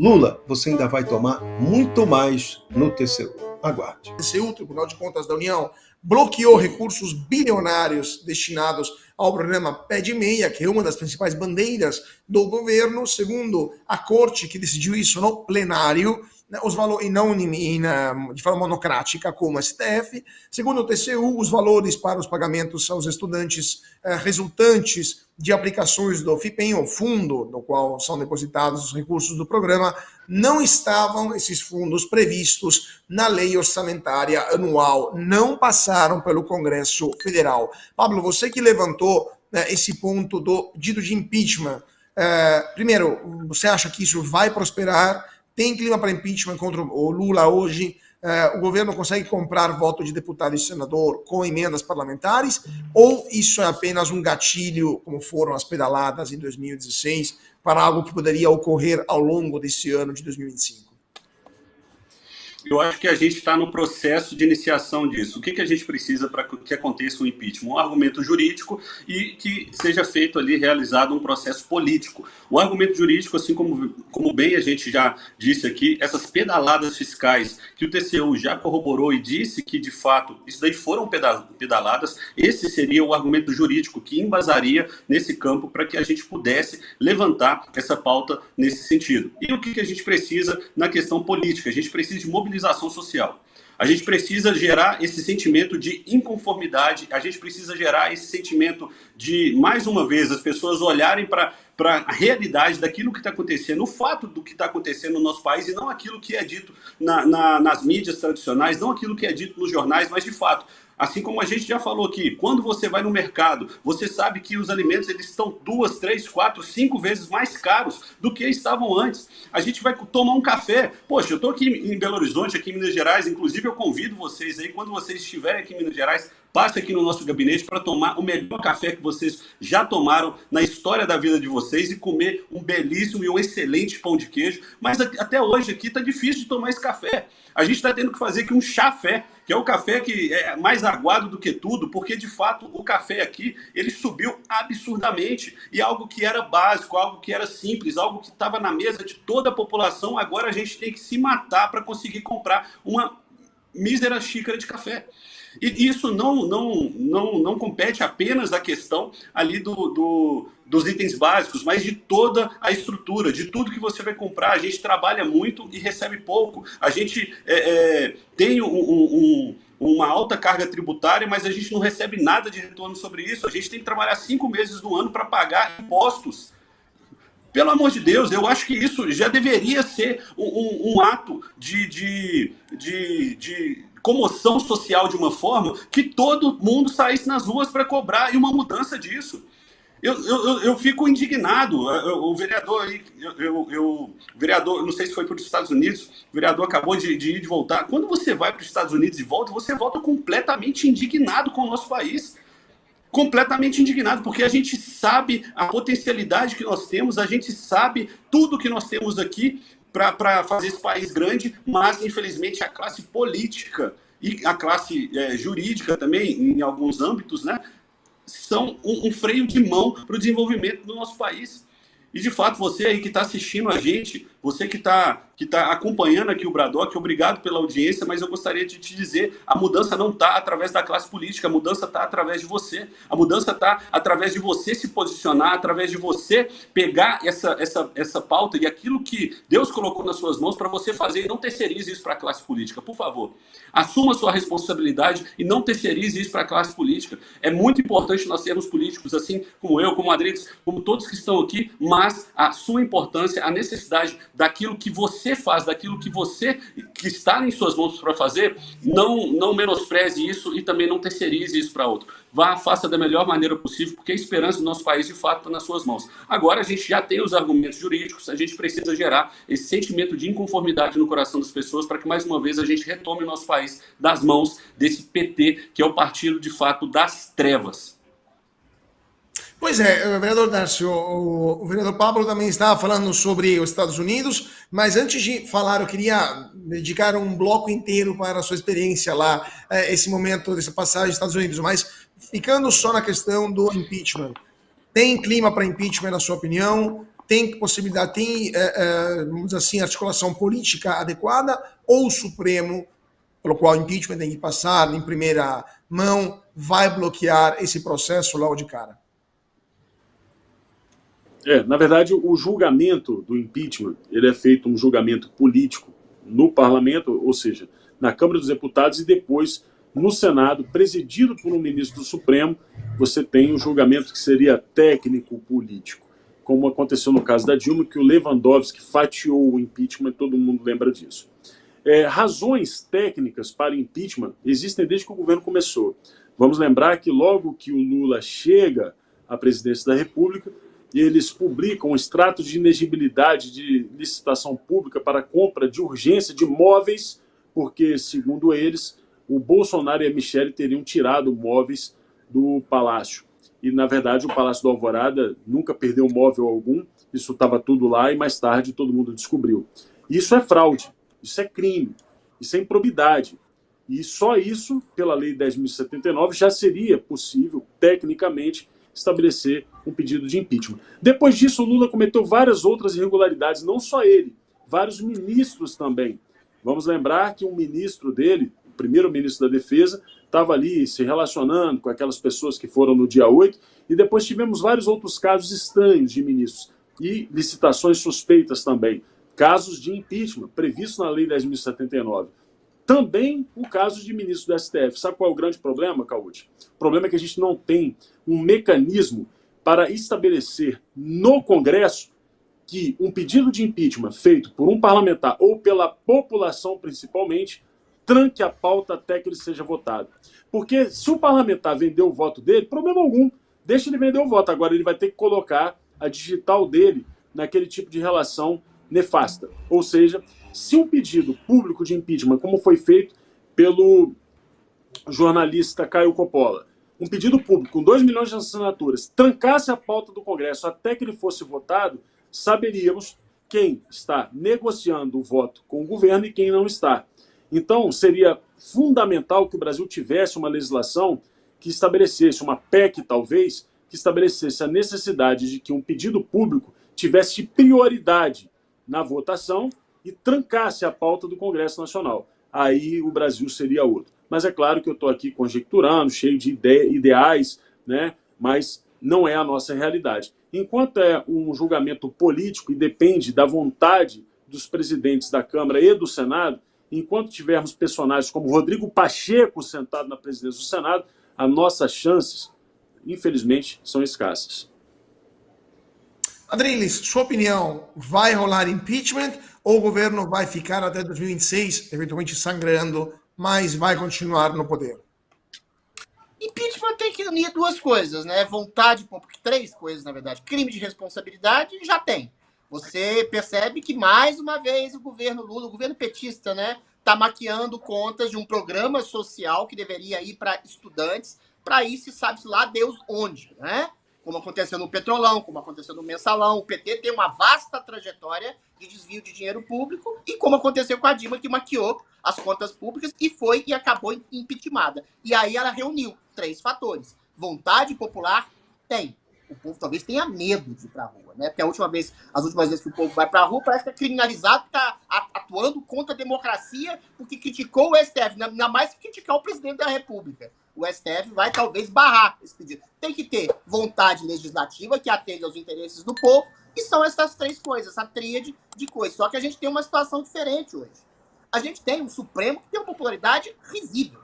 Lula, você ainda vai tomar muito mais no TCU. Aguarde. O TCU, Tribunal de Contas da União, bloqueou recursos bilionários destinados ao programa Pé de Meia, que é uma das principais bandeiras do governo, segundo a corte que decidiu isso no plenário, os valores, e não de forma monocrática, como o STF. Segundo o TCU, os valores para os pagamentos aos estudantes resultantes de aplicações do FIPEM, o fundo no qual são depositados os recursos do programa, não estavam esses fundos previstos na lei orçamentária anual, não passaram pelo Congresso Federal. Pablo, você que levantou esse ponto do pedido de impeachment, primeiro, você acha que isso vai prosperar? Tem clima para impeachment contra o Lula hoje? O governo consegue comprar voto de deputado e senador com emendas parlamentares? Ou isso é apenas um gatilho, como foram as pedaladas em 2016, para algo que poderia ocorrer ao longo desse ano de 2025? Eu acho que a gente está no processo de iniciação disso. O que a gente precisa para que aconteça o impeachment? Um argumento jurídico e que seja feito ali, realizado um processo político. O argumento jurídico, assim como bem a gente já disse aqui, essas pedaladas fiscais que o TCU já corroborou e disse que, de fato, isso daí foram pedaladas, esse seria o argumento jurídico que embasaria nesse campo para que a gente pudesse levantar essa pauta nesse sentido. E o que a gente precisa na questão política? A gente precisa de mobilização social. A gente precisa gerar esse sentimento de inconformidade, a gente precisa gerar esse sentimento de, mais uma vez, as pessoas olharem para a realidade daquilo que está acontecendo, o fato do que está acontecendo no nosso país, e não aquilo que é dito nas mídias tradicionais, não aquilo que é dito nos jornais, mas de fato. Assim como a gente já falou aqui, quando você vai no mercado, você sabe que os alimentos eles estão 2, 3, 4, 5 vezes mais caros do que estavam antes. A gente vai tomar um café. Poxa, eu estou aqui em Belo Horizonte, aqui em Minas Gerais, inclusive eu convido vocês aí, quando vocês estiverem aqui em Minas Gerais, passe aqui no nosso gabinete para tomar o melhor café que vocês já tomaram na história da vida de vocês e comer um belíssimo e um excelente pão de queijo. Mas até hoje aqui está difícil de tomar esse café. A gente está tendo que fazer aqui um chafé, que é o café que é mais aguado do que tudo, porque de fato o café aqui ele subiu absurdamente. E algo que era básico, algo que era simples, algo que estava na mesa de toda a população, agora a gente tem que se matar para conseguir comprar uma mísera xícara de café. E isso não compete apenas à questão ali dos itens básicos, mas de toda a estrutura, de tudo que você vai comprar. A gente trabalha muito e recebe pouco. A gente tem uma alta carga tributária, mas a gente não recebe nada de retorno sobre isso. A gente tem que trabalhar 5 meses do ano para pagar impostos. Pelo amor de Deus, eu acho que isso já deveria ser um ato de comoção social de uma forma que todo mundo saísse nas ruas para cobrar e uma mudança disso. Eu fico indignado. O vereador aí, o vereador, não sei se foi para os Estados Unidos, o vereador acabou de ir e de voltar. Quando você vai para os Estados Unidos e volta, você volta completamente indignado com o nosso país. Completamente indignado, porque a gente sabe a potencialidade que nós temos, a gente sabe tudo que nós temos aqui para fazer esse país grande, mas infelizmente a classe política e a classe jurídica também, em alguns âmbitos, né, são um freio de mão para o desenvolvimento do nosso país. E de fato, você aí que está assistindo a gente, você que está acompanhando aqui o Bradock, obrigado pela audiência, mas eu gostaria de te dizer, a mudança não está através da classe política, a mudança está através de você. A mudança está através de você se posicionar, através de você pegar essa pauta e aquilo que Deus colocou nas suas mãos para você fazer, e não terceirize isso para a classe política, por favor. Assuma a sua responsabilidade e não terceirize isso para a classe política. É muito importante nós sermos políticos, assim como eu, como o Adriles, como todos que estão aqui, mas a sua importância, a necessidade daquilo que você faz, daquilo que está em suas mãos para fazer, não menospreze isso e também não terceirize isso para outro. Vá, faça da melhor maneira possível, porque a esperança do nosso país, de fato, está nas suas mãos. Agora a gente já tem os argumentos jurídicos, a gente precisa gerar esse sentimento de inconformidade no coração das pessoas para que, mais uma vez, a gente retome o nosso país das mãos desse PT, que é o partido, de fato, das trevas. Pois é, vereador Darcio, o vereador Pablo também estava falando sobre os Estados Unidos, mas antes de falar, eu queria dedicar um bloco inteiro para a sua experiência lá, esse momento dessa passagem dos Estados Unidos, mas ficando só na questão do impeachment. Tem clima para impeachment, na sua opinião? tem possibilidade, tem, vamos dizer assim, articulação política adequada, ou o Supremo, pelo qual o impeachment tem que passar em primeira mão, vai bloquear esse processo logo de cara? Na verdade, o julgamento do impeachment, ele é feito um julgamento político no parlamento, ou seja, na Câmara dos Deputados, e depois no Senado, presidido por um ministro do Supremo, você tem um julgamento que seria técnico-político, como aconteceu no caso da Dilma, que o Lewandowski fatiou o impeachment, todo mundo lembra disso. Razões técnicas para impeachment existem desde que o governo começou. Vamos lembrar que logo que o Lula chega à presidência da República, eles publicam um extrato de inegibilidade de licitação pública para compra de urgência de móveis, porque, segundo eles, o Bolsonaro e a Michelle teriam tirado móveis do Palácio. E, na verdade, o Palácio do Alvorada nunca perdeu móvel algum, isso estava tudo lá e mais tarde todo mundo descobriu. Isso é fraude, isso é crime, isso é improbidade. E só isso, pela Lei 10.079, já seria possível, tecnicamente, estabelecer um pedido de impeachment. Depois disso, o Lula cometeu várias outras irregularidades, não só ele, vários ministros também. Vamos lembrar que um ministro dele, o primeiro-ministro da Defesa, estava ali se relacionando com aquelas pessoas que foram no dia 8, e depois tivemos vários outros casos estranhos de ministros, e licitações suspeitas também, casos de impeachment previstos na Lei 10.079. Também o caso de ministro do STF. Sabe qual é o grande problema, Caude? O problema é que a gente não tem um mecanismo para estabelecer no Congresso que um pedido de impeachment feito por um parlamentar ou pela população principalmente tranque a pauta até que ele seja votado. Porque se o parlamentar vender o voto dele, problema algum, deixa ele vender o voto. Agora ele vai ter que colocar a digital dele naquele tipo de relação nefasta. Ou seja, se um pedido público de impeachment, como foi feito pelo jornalista Caio Coppola, um pedido público com 2 milhões de assinaturas, trancasse a pauta do Congresso até que ele fosse votado, saberíamos quem está negociando o voto com o governo e quem não está. Então, seria fundamental que o Brasil tivesse uma legislação que estabelecesse, uma PEC talvez, que estabelecesse a necessidade de que um pedido público tivesse prioridade na votação e trancasse a pauta do Congresso Nacional. Aí o Brasil seria outro. Mas é claro que eu estou aqui conjecturando, cheio de ideais, né? Mas não é a nossa realidade. Enquanto é um julgamento político e depende da vontade dos presidentes da Câmara e do Senado, enquanto tivermos personagens como Rodrigo Pacheco sentado na presidência do Senado, as nossas chances, infelizmente, são escassas. Adriles, sua opinião, vai rolar impeachment ou o governo vai ficar até 2026, eventualmente sangrando, mas vai continuar no poder? Impeachment tem que unir duas coisas, né? Vontade, porque 3 coisas, na verdade. Crime de responsabilidade já tem. Você percebe que, mais uma vez, o governo Lula, o governo petista, né, está maquiando contas de um programa social que deveria ir para estudantes, para ir, se sabe-se lá, Deus onde, né? Como aconteceu no Petrolão, como aconteceu no Mensalão. O PT tem uma vasta trajetória de desvio de dinheiro público e como aconteceu com a Dilma, que maquiou as contas públicas e foi e acabou impeachmentada. E aí ela reuniu 3 fatores. Vontade popular tem. O povo talvez tenha medo de ir para a rua, né? Porque as últimas vezes que o povo vai para a rua, parece que é criminalizado, está atuando contra a democracia, porque criticou o STF, ainda mais que criticar o presidente da República. O STF vai talvez barrar esse pedido. Tem que ter vontade legislativa que atende aos interesses do povo, e são essas 3 coisas, essa tríade de coisas. Só que a gente tem uma situação diferente hoje. A gente tem um Supremo que tem uma popularidade risível,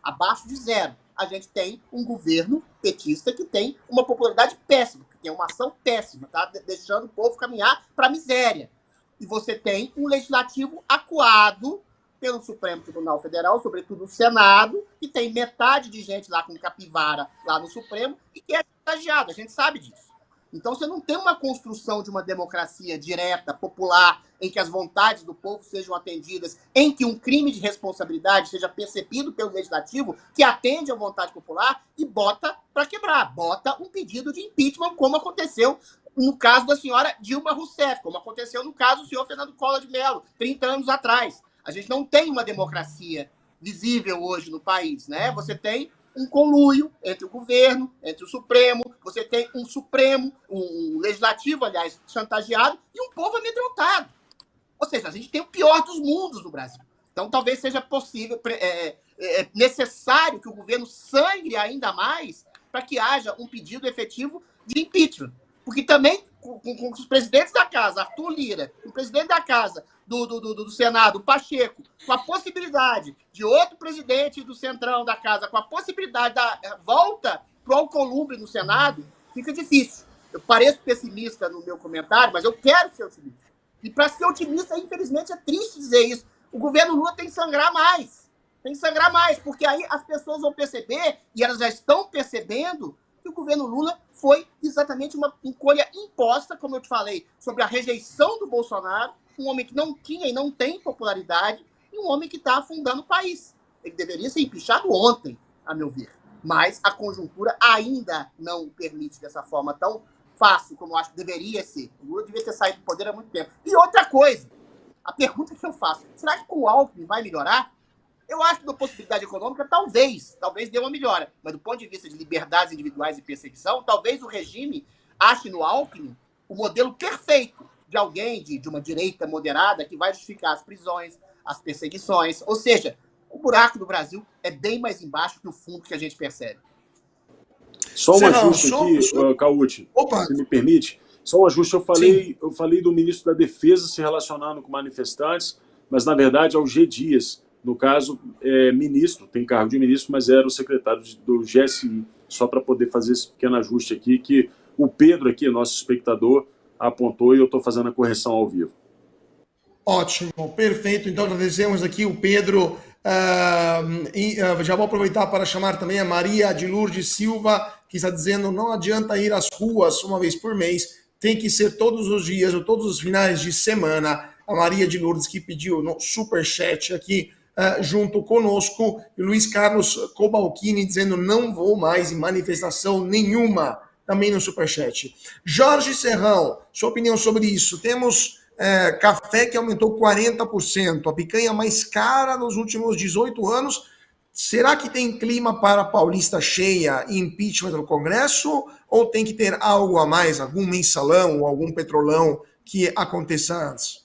abaixo de 0. A gente tem um governo petista que tem uma popularidade péssima, que tem uma ação péssima, tá deixando o povo caminhar para a miséria. E você tem um legislativo acuado pelo Supremo Tribunal Federal, sobretudo o Senado, que tem metade de gente lá com capivara lá no Supremo e que é chantageado, a gente sabe disso. Então você não tem uma construção de uma democracia direta, popular, em que as vontades do povo sejam atendidas, em que um crime de responsabilidade seja percebido pelo legislativo, que atende à vontade popular e bota para quebrar, bota um pedido de impeachment, como aconteceu no caso da senhora Dilma Rousseff, como aconteceu no caso do senhor Fernando Collor de Mello, 30 anos atrás. A gente não tem uma democracia visível hoje no país, né? Você tem um conluio entre o governo, entre o Supremo, você tem um Supremo, um Legislativo, aliás, chantageado, e um povo amedrontado. Ou seja, a gente tem o pior dos mundos no Brasil. Então, talvez seja possível, necessário que o governo sangre ainda mais para que haja um pedido efetivo de impeachment. Porque também, com os presidentes da casa, Arthur Lira, o presidente da casa do Senado, Pacheco, com a possibilidade de outro presidente do Centrão da casa, com a possibilidade da volta para o Alcolumbre no Senado, fica difícil. Eu pareço pessimista no meu comentário, mas eu quero ser otimista. E para ser otimista, infelizmente, é triste dizer isso. O governo Lula tem que sangrar mais. Tem que sangrar mais, porque aí as pessoas vão perceber, e elas já estão percebendo, que o governo Lula foi exatamente uma escolha imposta, como eu te falei, sobre a rejeição do Bolsonaro, um homem que não tinha e não tem popularidade, e um homem que está afundando o país. Ele deveria ser empichado ontem, a meu ver. Mas a conjuntura ainda não o permite dessa forma tão fácil como eu acho que deveria ser. O Lula devia ter saído do poder há muito tempo. E outra coisa, a pergunta que eu faço, será que com o Alckmin vai melhorar? Eu acho que da possibilidade econômica, talvez dê uma melhora. Mas do ponto de vista de liberdades individuais e perseguição, talvez o regime ache no Alckmin o modelo perfeito de alguém de uma direita moderada que vai justificar as prisões, as perseguições. Ou seja, o buraco do Brasil é bem mais embaixo que o fundo que a gente percebe. Só um ajuste aqui, Cauti, se me permite. Só um ajuste. Eu falei do ministro da Defesa se relacionando com manifestantes, mas, na verdade, é o G. Dias. No caso, ministro, tem cargo de ministro, mas era o secretário do GSI. Só para poder fazer esse pequeno ajuste aqui, que o Pedro aqui, nosso espectador, apontou e eu estou fazendo a correção ao vivo. Ótimo, perfeito. Então, agradecemos aqui o Pedro. Já vou aproveitar para chamar também a Maria de Lourdes Silva, que está dizendo: não adianta ir às ruas uma vez por mês, tem que ser todos os dias ou todos os finais de semana. A Maria de Lourdes, que pediu no superchat aqui junto conosco, e Luiz Carlos Cobalcini dizendo: não vou mais em manifestação nenhuma, também no superchat. Jorge Serrão, sua opinião sobre isso? Temos café que aumentou 40%, a picanha mais cara nos últimos 18 anos. Será que tem clima para Paulista cheia e impeachment no Congresso? Ou tem que ter algo a mais, algum mensalão ou algum petrolão que aconteça antes?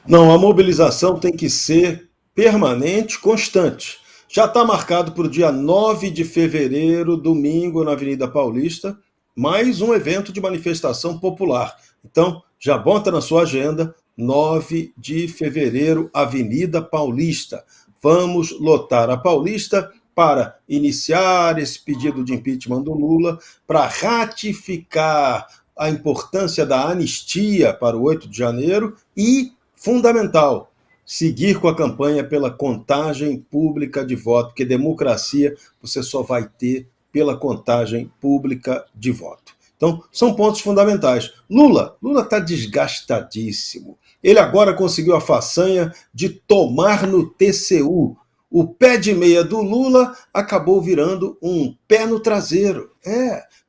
Não, a mobilização tem que ser permanente, constante. Já está marcado para o dia 9 de fevereiro, domingo, na Avenida Paulista, mais um evento de manifestação popular. Então, já bota na sua agenda, 9 de fevereiro, Avenida Paulista. Vamos lotar a Paulista para iniciar esse pedido de impeachment do Lula, para ratificar a importância da anistia para o 8 de janeiro e, fundamental, seguir com a campanha pela contagem pública de voto, porque democracia você só vai ter pela contagem pública de voto. Então, são pontos fundamentais. Lula está desgastadíssimo. Ele agora conseguiu a façanha de tomar no TCU. O pé de meia do Lula acabou virando um pé no traseiro.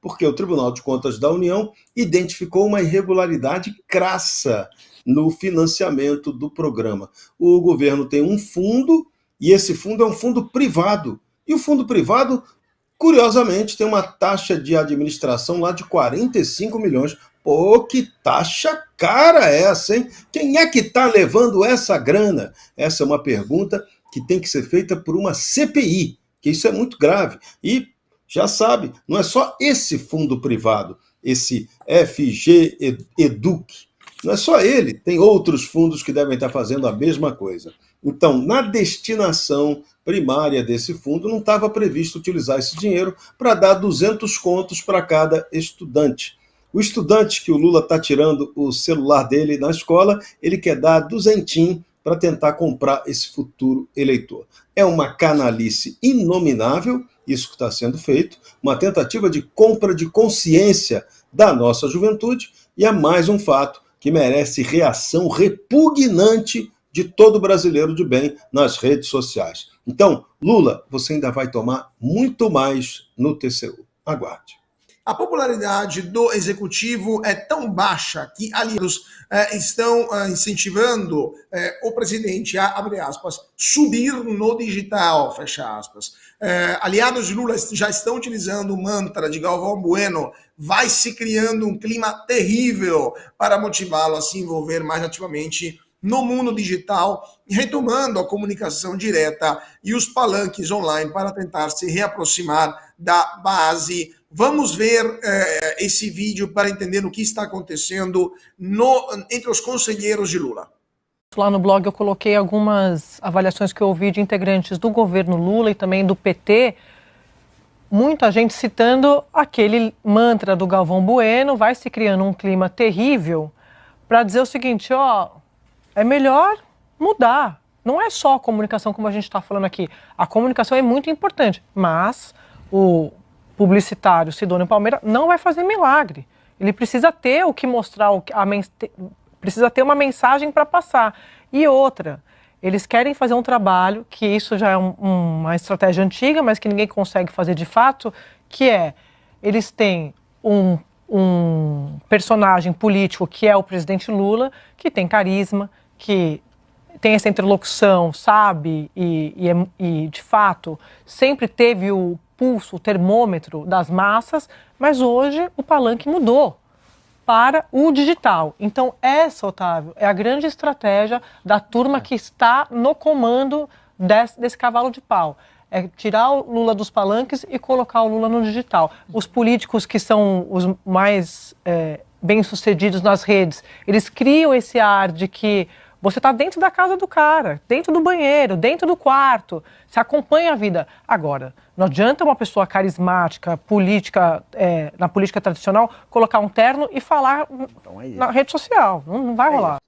Porque o Tribunal de Contas da União identificou uma irregularidade crassa no financiamento do programa. O governo tem um fundo, e esse fundo é um fundo privado. E o fundo privado, curiosamente, tem uma taxa de administração lá de 45 milhões. Pô, que taxa cara essa, hein? Quem é que está levando essa grana? Essa é uma pergunta que tem que ser feita por uma CPI, que isso é muito grave. E, já sabe, não é só esse fundo privado, esse FG Educ. Não é só ele, tem outros fundos que devem estar fazendo a mesma coisa. Então, na destinação primária desse fundo, não estava previsto utilizar esse dinheiro para dar 200 contos para cada estudante. O estudante que o Lula está tirando o celular dele na escola, ele quer dar 200 para tentar comprar esse futuro eleitor. É uma canalice inominável, isso que está sendo feito, uma tentativa de compra de consciência da nossa juventude, e é mais um fato que merece reação repugnante de todo brasileiro de bem nas redes sociais. Então, Lula, você ainda vai tomar muito mais no TCU. Aguarde. a popularidade do executivo é tão baixa que aliados estão incentivando o presidente a, abre aspas, subir no digital, fecha aspas. Aliados de Lula já estão utilizando o mantra de Galvão Bueno, vai se criando um clima terrível para motivá-lo a se envolver mais ativamente no mundo digital, retomando a comunicação direta e os palanques online para tentar se reaproximar da base. Vamos ver esse vídeo para entender o que está acontecendo entre os conselheiros de Lula. Lá no blog eu coloquei algumas avaliações que eu ouvi de integrantes do governo Lula e também do PT, muita gente citando aquele mantra do Galvão Bueno, vai se criando um clima terrível, para dizer o seguinte, ó, é melhor mudar. Não é só a comunicação como a gente está falando aqui. A comunicação é muito importante, mas o publicitário Sidônio Palmeira não vai fazer milagre. Ele precisa ter o que mostrar, precisa ter uma mensagem para passar. E outra, eles querem fazer um trabalho, que isso já é uma estratégia antiga, mas que ninguém consegue fazer de fato, que é, eles têm um personagem político que é o presidente Lula, que tem carisma, que tem essa interlocução, sabe, e de fato sempre teve o pulso, o termômetro das massas, mas hoje o palanque mudou para o digital. Então essa, Otávio, é a grande estratégia da turma que está no comando desse cavalo de pau. É tirar o Lula dos palanques e colocar o Lula no digital. Os políticos que são os mais bem-sucedidos nas redes, eles criam esse ar de que você está dentro da casa do cara, dentro do banheiro, dentro do quarto, você acompanha a vida. Agora, não adianta uma pessoa carismática, na política tradicional, colocar um terno e falar na rede social. Não vai rolar.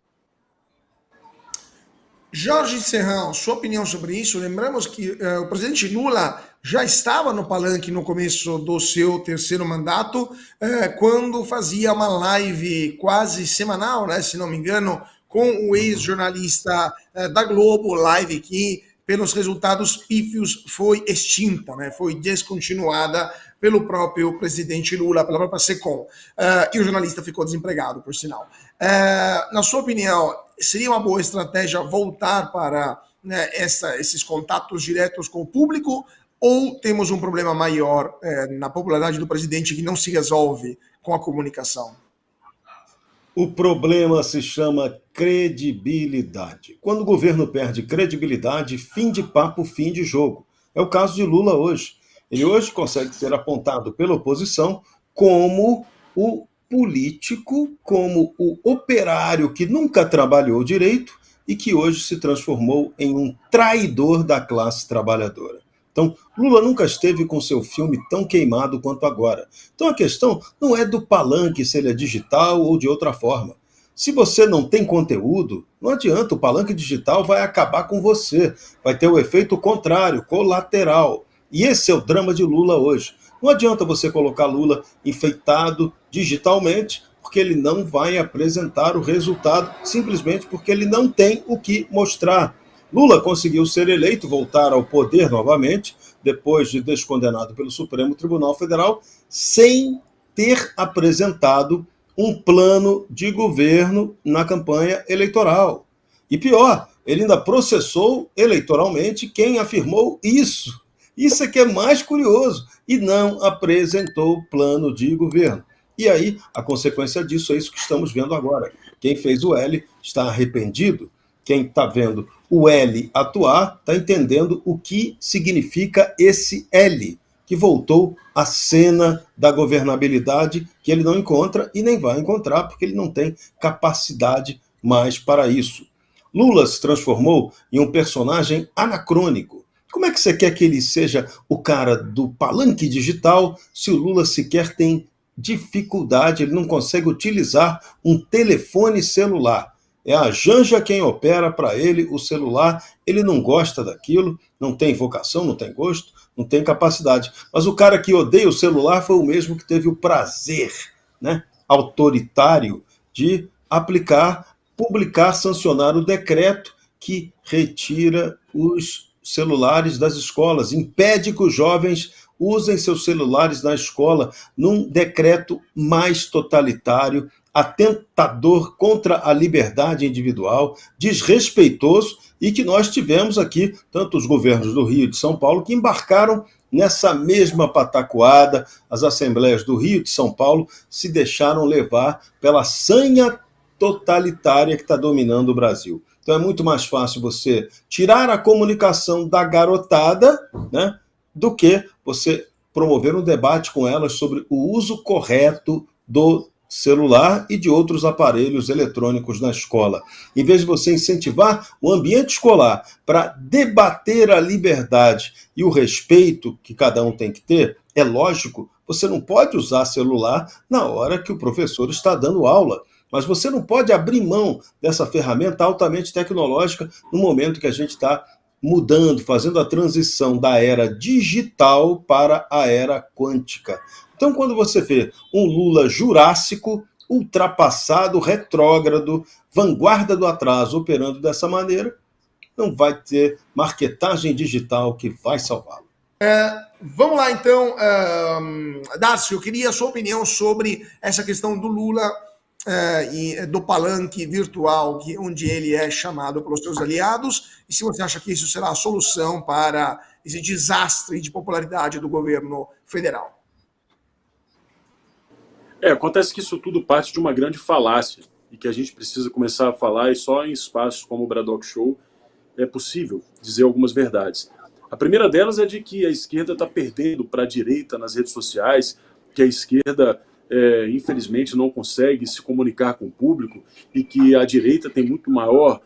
Jorge Serrão, sua opinião sobre isso? Lembramos que o presidente Lula já estava no palanque no começo do seu terceiro mandato, quando fazia uma live quase semanal, né, se não me engano, com o ex-jornalista da Globo, live que, pelos resultados pífios, foi extinta, né, foi descontinuada pelo próprio presidente Lula, pela própria SECOM. E o jornalista ficou desempregado, por sinal. Na sua opinião, seria uma boa estratégia voltar para, né, esses contatos diretos com o público, ou temos um problema maior na popularidade do presidente que não se resolve com a comunicação? O problema se chama credibilidade. Quando o governo perde credibilidade, fim de papo, fim de jogo. É o caso de Lula hoje. Ele hoje consegue ser apontado pela oposição como o político, como o operário que nunca trabalhou direito e que hoje se transformou em um traidor da classe trabalhadora. Então, Lula nunca esteve com seu filme tão queimado quanto agora. Então a questão não é do palanque, se ele é digital ou de outra forma. Se você não tem conteúdo, não adianta, o palanque digital vai acabar com você. Vai ter o efeito contrário, colateral. E esse é o drama de Lula hoje. Não adianta você colocar Lula enfeitado digitalmente, porque ele não vai apresentar o resultado, simplesmente porque ele não tem o que mostrar. Lula conseguiu ser eleito, voltar ao poder novamente, depois de descondenado pelo Supremo Tribunal Federal, sem ter apresentado um plano de governo na campanha eleitoral. E pior, ele ainda processou eleitoralmente quem afirmou isso. Isso é que é mais curioso. E não apresentou plano de governo. E aí, a consequência disso é isso que estamos vendo agora. Quem fez o L está arrependido. Quem está vendo o L atuar está entendendo o que significa esse L, que voltou à cena da governabilidade que ele não encontra e nem vai encontrar, porque ele não tem capacidade mais para isso. Lula se transformou em um personagem anacrônico. Como é que você quer que ele seja o cara do palanque digital se o Lula sequer tem dificuldade, ele não consegue utilizar um telefone celular? É a Janja quem opera para ele o celular, ele não gosta daquilo, não tem vocação, não tem gosto, não tem capacidade. Mas o cara que odeia o celular foi o mesmo que teve o prazer, né, autoritário de publicar, sancionar o decreto que retira os celulares das escolas, impede que os jovens usem seus celulares na escola num decreto mais totalitário, atentador contra a liberdade individual, desrespeitoso, e que nós tivemos aqui, tanto os governos do Rio e de São Paulo, que embarcaram nessa mesma pataquada. As assembleias do Rio e de São Paulo se deixaram levar pela sanha totalitária que está dominando o Brasil. Então é muito mais fácil você tirar a comunicação da garotada, né, do que você promover um debate com elas sobre o uso correto do celular e de outros aparelhos eletrônicos na escola. Em vez de você incentivar o ambiente escolar para debater a liberdade e o respeito que cada um tem que ter, é lógico, você não pode usar celular na hora que o professor está dando aula, mas você não pode abrir mão dessa ferramenta altamente tecnológica no momento que a gente está mudando, fazendo a transição da era digital para a era quântica. Então, quando você vê um Lula jurássico, ultrapassado, retrógrado, vanguarda do atraso, operando dessa maneira, não vai ter marketagem digital que vai salvá-lo. Vamos lá, então. Darcio, eu queria a sua opinião sobre essa questão do Lula e do palanque virtual, onde ele é chamado pelos seus aliados, e se você acha que isso será a solução para esse desastre de popularidade do governo federal. Acontece que isso tudo parte de uma grande falácia e que a gente precisa começar a falar, e só em espaços como o Bradock Show é possível dizer algumas verdades. A primeira delas é de que a esquerda está perdendo para a direita nas redes sociais, que a esquerda, infelizmente, não consegue se comunicar com o público e que a direita tem muito maior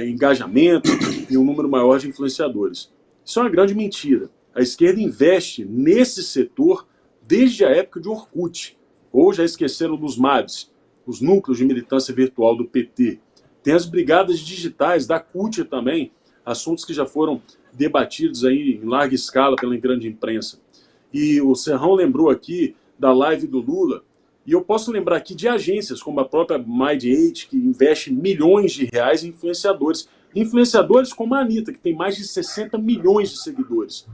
engajamento e um número maior de influenciadores. Isso é uma grande mentira. A esquerda investe nesse setor desde a época de Orkut. Ou já esqueceram dos MADs, os núcleos de militância virtual do PT. Tem as brigadas digitais da CUT também, assuntos que já foram debatidos aí em larga escala pela grande imprensa. E o Serrão lembrou aqui da live do Lula, e eu posso lembrar aqui de agências como a própria Mind8, que investe milhões de reais em influenciadores. Influenciadores como a Anitta, que tem mais de 60 milhões de seguidores.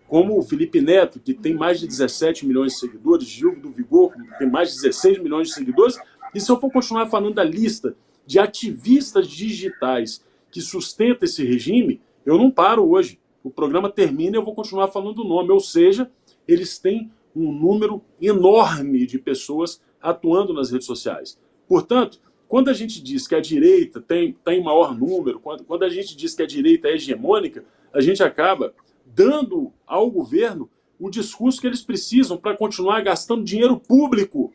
Como o Felipe Neto, que tem mais de 17 milhões de seguidores, Gil do Vigor, que tem mais de 16 milhões de seguidores. E se eu for continuar falando da lista de ativistas digitais que sustenta esse regime, eu não paro hoje. O programa termina e eu vou continuar falando o nome. Ou seja, eles têm um número enorme de pessoas atuando nas redes sociais. Portanto, quando a gente diz que a direita tem maior número, quando a gente diz que a direita é hegemônica, a gente acaba dando ao governo o discurso que eles precisam para continuar gastando dinheiro público,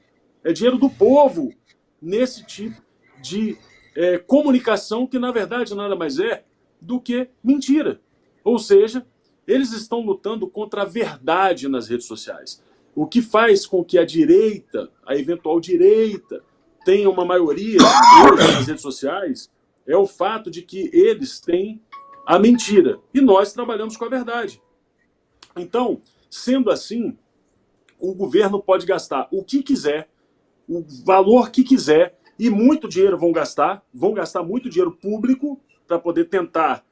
dinheiro do povo, nesse tipo de comunicação que, na verdade, nada mais é do que mentira. Ou seja, eles estão lutando contra a verdade nas redes sociais. O que faz com que a direita, a eventual direita, tenha uma maioria hoje nas redes sociais é o fato de que eles têm a mentira. E nós trabalhamos com a verdade. Então, sendo assim, o governo pode gastar o que quiser, o valor que quiser, e muito dinheiro vão gastar muito dinheiro público para poder tentar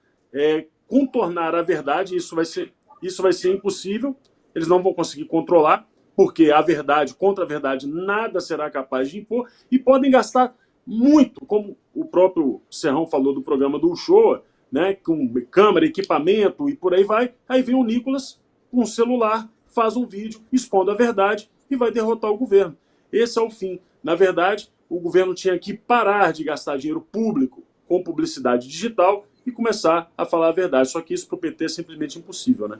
contornar a verdade. Isso vai ser impossível, eles não vão conseguir controlar, porque a verdade contra a verdade nada será capaz de impor, e podem gastar muito, como o próprio Serrão falou do programa do Uchoa, né, com câmera, equipamento e por aí vai. Aí vem o Nicolas com um celular, faz um vídeo expondo a verdade e vai derrotar o governo. Esse é o fim. Na verdade, o governo tinha que parar de gastar dinheiro público com publicidade digital e começar a falar a verdade. Só que isso para o PT é simplesmente impossível, né?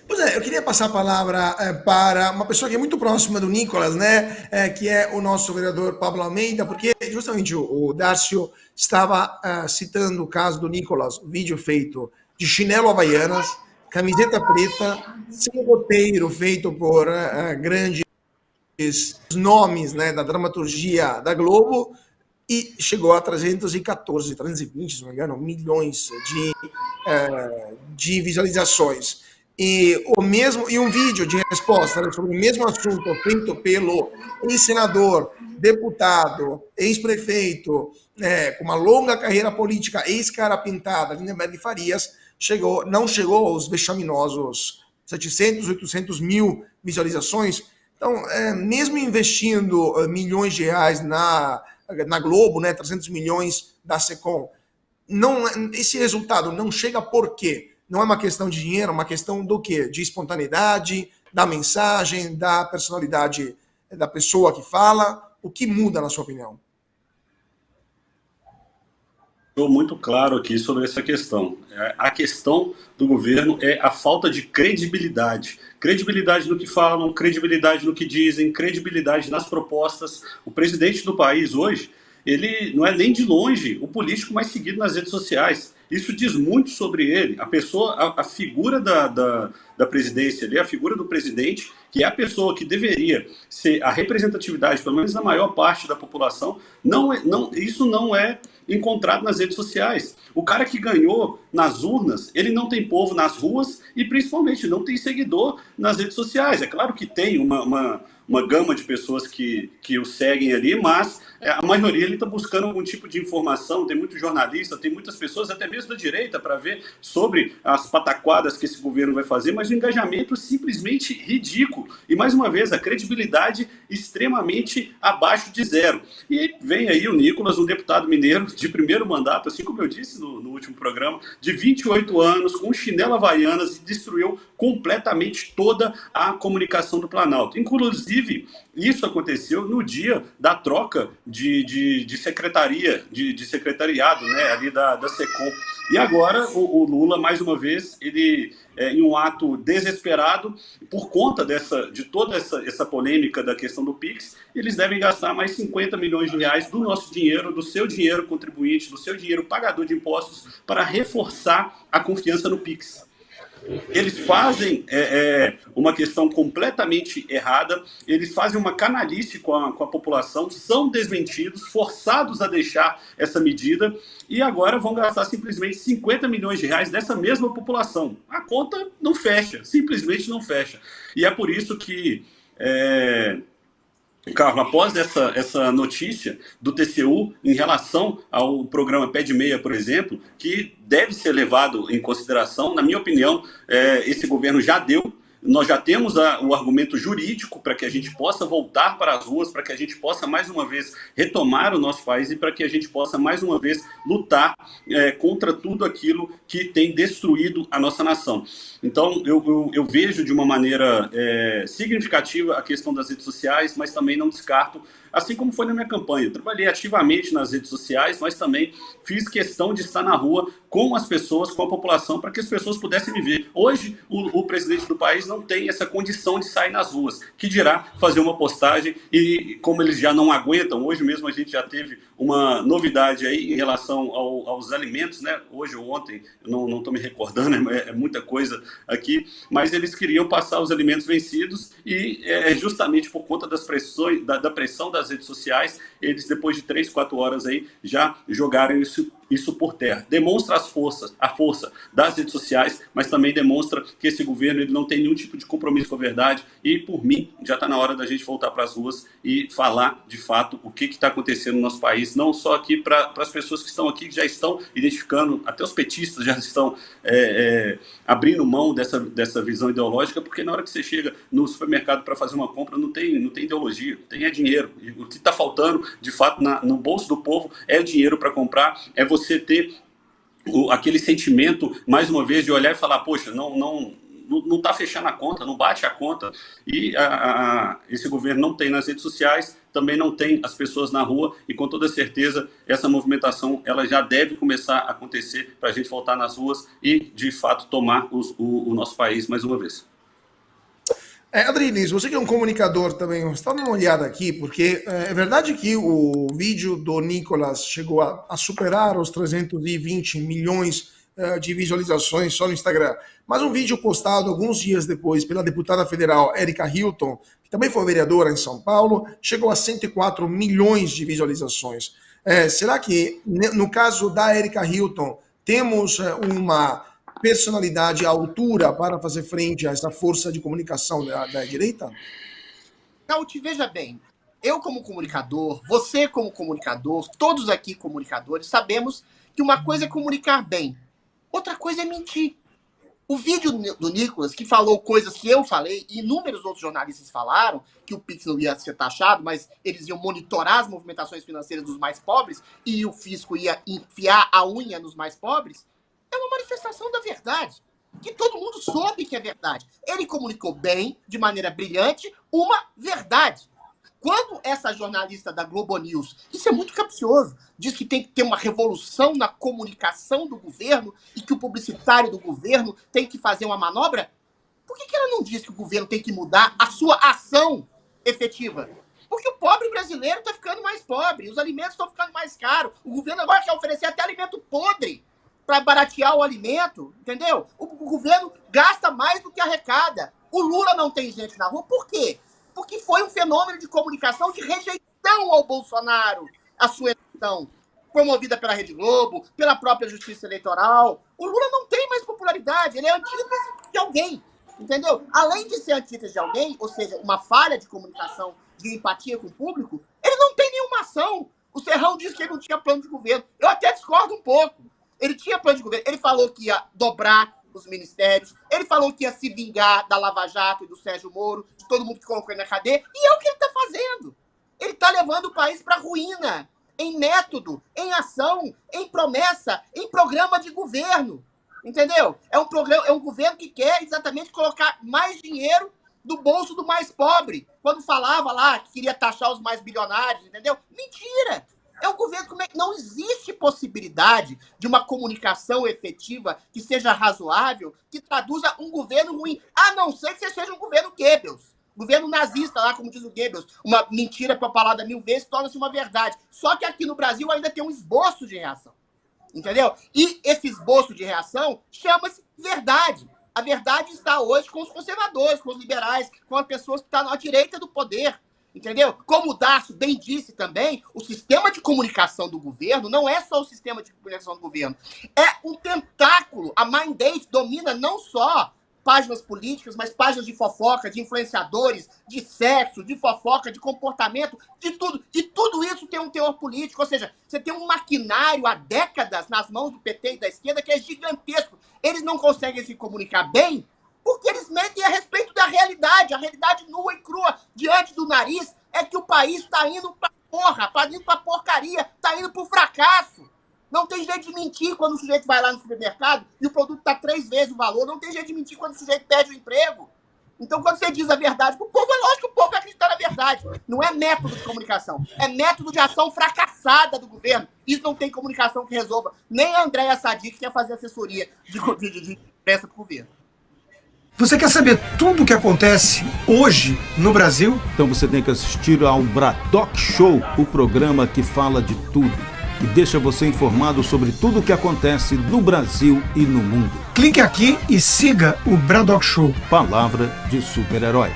Pois eu queria passar a palavra para uma pessoa que é muito próxima do Nicolas, né, que é o nosso vereador Pablo Almeida, porque justamente o Darcio estava citando o caso do Nicolas, vídeo feito de chinelo havaianas, camiseta preta, sem roteiro, feito por grandes nomes, né, da dramaturgia da Globo, e chegou a 320, se não me engano, milhões de visualizações. E um vídeo de resposta, né, sobre o mesmo assunto feito pelo ex-senador, deputado, ex-prefeito, com uma longa carreira política, ex-cara pintada, Lindenberg Farias, não chegou aos vexaminosos 700, 800 mil visualizações. Então, mesmo investindo milhões de reais na Globo, né, 300 milhões da Secom, esse resultado não chega por quê? Não é uma questão de dinheiro, é uma questão do quê? De espontaneidade, da mensagem, da personalidade da pessoa que fala. O que muda, na sua opinião? Estou muito claro aqui sobre essa questão. A questão do governo é a falta de credibilidade. Credibilidade no que falam, credibilidade no que dizem, credibilidade nas propostas. O presidente do país hoje, ele não é nem de longe o político mais seguido nas redes sociais. Isso diz muito sobre ele. A pessoa, a figura da presidência ali, a figura do presidente, que é a pessoa que deveria ser a representatividade, pelo menos na maior parte da população, isso não é encontrado nas redes sociais. O cara que ganhou nas urnas, ele não tem povo nas ruas e principalmente não tem seguidor nas redes sociais. É claro que tem uma gama de pessoas que o seguem ali, mas a maioria ele está buscando algum tipo de informação. Tem muito jornalista, tem muitas pessoas, até mesmo da direita, para ver sobre as pataquadas que esse governo vai fazer, mas o engajamento simplesmente ridículo. E, mais uma vez, a credibilidade extremamente abaixo de zero. E vem aí o Nicolas, um deputado mineiro de primeiro mandato, assim como eu disse no último programa, de 28 anos, com chinelo havaianas, e destruiu completamente toda a comunicação do Planalto. Inclusive, isso aconteceu no dia da troca de secretaria, de secretariado, né, ali da Secom. E agora o Lula, mais uma vez, ele, em um ato desesperado, por conta de toda essa polêmica da questão do Pix, eles devem gastar mais 50 milhões de reais do nosso dinheiro, do seu dinheiro contribuinte, do seu dinheiro pagador de impostos, para reforçar a confiança no Pix. Eles fazem uma questão completamente errada, eles fazem uma canalice com a população, são desmentidos, forçados a deixar essa medida e agora vão gastar simplesmente 50 milhões de reais dessa mesma população. A conta não fecha, simplesmente não fecha. E é por isso que... Carlos, após essa notícia do TCU em relação ao programa Pé de Meia, por exemplo, que deve ser levado em consideração, na minha opinião, esse governo já deu. Nós já temos o argumento jurídico para que a gente possa voltar para as ruas, para que a gente possa mais uma vez retomar o nosso país e para que a gente possa mais uma vez lutar contra tudo aquilo que tem destruído a nossa nação. Então, eu vejo de uma maneira significativa a questão das redes sociais, mas também não descarto, assim como foi na minha campanha. Eu trabalhei ativamente nas redes sociais, mas também fiz questão de estar na rua com as pessoas, com a população, para que as pessoas pudessem me ver. Hoje, o presidente do país não tem essa condição de sair nas ruas, que dirá fazer uma postagem, e como eles já não aguentam, hoje mesmo a gente já teve uma novidade aí em relação aos alimentos, né? Hoje ou ontem, eu não estou me recordando, é muita coisa aqui, mas eles queriam passar os alimentos vencidos e justamente por conta das pressões, da pressão das redes sociais, eles depois de 3, 4 horas aí já jogaram isso por terra. Demonstra a força das redes sociais, mas também demonstra que esse governo ele não tem nenhum tipo de compromisso com a verdade e, por mim, já está na hora da gente voltar para as ruas e falar, de fato, o que está acontecendo no nosso país, não só aqui para as pessoas que estão aqui, que já estão identificando, até os petistas já estão abrindo mão dessa visão ideológica, porque na hora que você chega no supermercado para fazer uma compra, não tem ideologia, tem dinheiro. E o que está faltando, de fato, no bolso do povo é dinheiro para comprar, é você ter aquele sentimento, mais uma vez, de olhar e falar, poxa, não está fechando a conta, não bate a conta. E esse governo não tem nas redes sociais, também não tem as pessoas na rua, e com toda certeza essa movimentação ela já deve começar a acontecer para a gente voltar nas ruas e, de fato, tomar o nosso país mais uma vez. Adriles, você que é um comunicador também, você está dando uma olhada aqui, porque é verdade que o vídeo do Nicolas chegou a superar os 320 milhões de visualizações só no Instagram, mas um vídeo postado alguns dias depois pela deputada federal Erika Hilton, que também foi vereadora em São Paulo, chegou a 104 milhões de visualizações. Será que, no caso da Erika Hilton, temos uma personalidade à altura para fazer frente a essa força de comunicação da direita? Não, veja bem, eu como comunicador, você como comunicador, todos aqui comunicadores, sabemos que uma coisa é comunicar bem, outra coisa é mentir. O vídeo do Nicolas, que falou coisas que eu falei, e inúmeros outros jornalistas falaram, que o Pix não ia ser taxado, mas eles iam monitorar as movimentações financeiras dos mais pobres e o fisco ia enfiar a unha nos mais pobres, é uma manifestação da verdade, que todo mundo soube que é verdade. Ele comunicou bem, de maneira brilhante, uma verdade. Quando essa jornalista da Globo News, isso é muito capcioso, diz que tem que ter uma revolução na comunicação do governo e que o publicitário do governo tem que fazer uma manobra, por que ela não diz que o governo tem que mudar a sua ação efetiva? Porque o pobre brasileiro está ficando mais pobre, os alimentos estão ficando mais caros, o governo agora quer oferecer até alimento podre para baratear o alimento, entendeu? O governo gasta mais do que arrecada. O Lula não tem gente na rua, por quê? Porque foi um fenômeno de comunicação de rejeição ao Bolsonaro, a sua eleição, promovida pela Rede Globo, pela própria Justiça Eleitoral. O Lula não tem mais popularidade, ele é antítese de alguém, entendeu? Além de ser antítese de alguém, ou seja, uma falha de comunicação, de empatia com o público, ele não tem nenhuma ação. O Serrão disse que ele não tinha plano de governo. Eu até discordo um pouco. Ele tinha plano de governo, ele falou que ia dobrar os ministérios, ele falou que ia se vingar da Lava Jato e do Sérgio Moro, de todo mundo que colocou ele na cadeia, e é o que ele está fazendo. Ele está levando o país para a ruína, em método, em ação, em promessa, em programa de governo, entendeu? É um governo que quer exatamente colocar mais dinheiro do bolso do mais pobre, quando falava lá que queria taxar os mais bilionários, entendeu? Mentira! É um governo que não existe possibilidade de uma comunicação efetiva que seja razoável, que traduza um governo ruim, a não ser que você seja um governo Goebbels, governo nazista lá, como diz o Goebbels, uma mentira propalada 1000 vezes torna-se uma verdade. Só que aqui no Brasil ainda tem um esboço de reação, entendeu? E esse esboço de reação chama-se verdade. A verdade está hoje com os conservadores, com os liberais, com as pessoas que estão à direita do poder. Entendeu? Como o Dácio bem disse também, o sistema de comunicação do governo não é só o sistema de comunicação do governo. É um tentáculo. A Minddate domina não só páginas políticas, mas páginas de fofoca, de influenciadores, de sexo, de fofoca, de comportamento, de tudo. E tudo isso tem um teor político. Ou seja, você tem um maquinário há décadas nas mãos do PT e da esquerda que é gigantesco. Eles não conseguem se comunicar bem porque eles mentem a respeito da realidade. A realidade nua e crua diante do nariz é que o país está indo pra porra, está indo pra porcaria, está indo pro fracasso. Não tem jeito de mentir quando o sujeito vai lá no supermercado e o produto está 3 vezes o valor. Não tem jeito de mentir quando o sujeito perde o emprego. Então, quando você diz a verdade pro povo, é lógico que o povo vai acreditar na verdade. Não é método de comunicação, é método de ação fracassada do governo. Isso não tem comunicação que resolva. Nem a Andréa Sadi, que quer fazer assessoria de imprensa pro governo. Você quer saber tudo o que acontece hoje no Brasil? Então você tem que assistir ao Braddock Show, o programa que fala de tudo e deixa você informado sobre tudo o que acontece no Brasil e no mundo. Clique aqui e siga o Braddock Show. Palavra de super-herói.